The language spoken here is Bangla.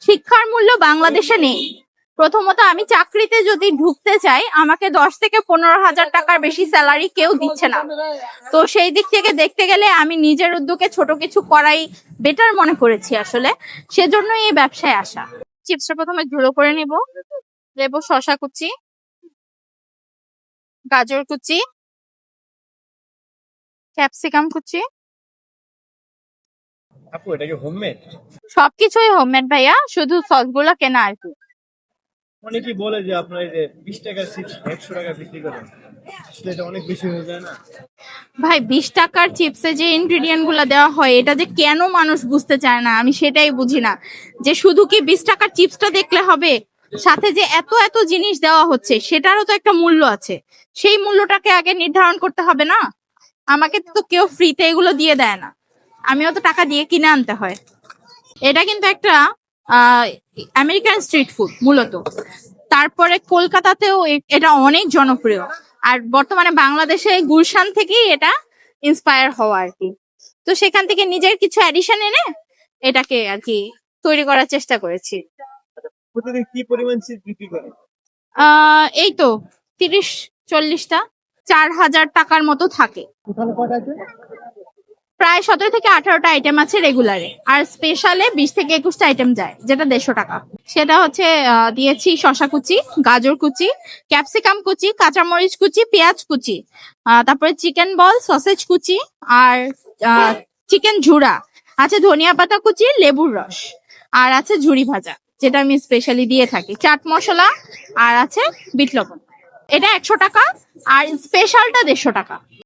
শিক্ষার মূল্য বাংলাদেশে নেই। প্রথমত আমি চাকরিতে যদি ঢুকতে চাই, আমাকে 10 থেকে 15 হাজার টাকার বেশি স্যালারি কেউ দিচ্ছে না। তো সেই দিক থেকে দেখতে গেলে আমি নিজের উদ্যোগে ছোট কিছু করাই বেটার মনে করেছি আসলে, সেজন্যই এই ব্যবসায় আসা। চিপসটা প্রথমে ধুলো করে নিব, দেবো শসা কুচি, গাজর কুচি, ক্যাপসিকাম কুচি। আপু এটা কি হোমমেড? সবকিছুই হোমমেড ভাইয়া, শুধু সসগুলো কেনা আর কি। অনেকেই বলে যে আপনার এই যে 20 টাকার চিপস 100 টাকা বিক্রি করেন, আসলে এটা অনেক বেশি হয়ে যায় না? ভাই 20 টাকার চিপসে যে ইনগ্রিডিয়েন্ট গুলা দেওয়া হয়, এটা যে কেন মানুষ বুঝতে চায় না আমি সেটাই বুঝি না। যে শুধু কি 20 টাকার চিপসটা দেখলে হবে, সাথে যে এত এত জিনিস দেওয়া হচ্ছে সেটারও তো একটা মূল্য আছে। সেই মূল্যটাকে আগে নির্ধারণ করতে হবে না? আমাকে তো কেউ ফ্রিতে এগুলো দিয়ে দেয় না, আমিও তো টাকা দিয়ে কিনে আনতে হয়। এটা কিন্তু একটা আমেরিকান স্ট্রিট ফুড মূলত। তারপরে কলকাতাতেও এটা অনেক জনপ্রিয়। আর বর্তমানে বাংলাদেশে গুলশান থেকেই এটা ইন্সপায়ার হওয়া আর কি। তো সেখান থেকে নিজের কিছু অ্যাডিশন এনে এটাকে আর কি তৈরি করার চেষ্টা করেছি। প্রতিদিন কি পরিমাণ চিপস বিক্রি করেন? এই তো 30-40টা, 4,000 টাকার মতো থাকে। ওখানে কয়টা আছে? প্রায় 17 থেকে 18টা আইটেম আছে রেগুলারে, আর স্পেশালে 20 থেকে 21টা আইটেম যায়, যেটা 150 টাকা। সেটা হচ্ছে দিয়েছি শসা কুচি, গাজর কুচি, ক্যাপসিকাম কুচি, কাঁচামরিচ কুচি, পেঁয়াজ কুচি, তারপরে চিকেন বল, সসেজ কুচি, আর চিকেন ঝুড়া আছে, ধনিয়া পাতা কুচি, লেবুর রস, আর আছে ঝুরি ভাজা যেটা আমি স্পেশালি দিয়ে থাকি, চাট মশলা, আর আছে বিট লবণ। এটা 100 টাকা, আর স্পেশালটা 150 টাকা।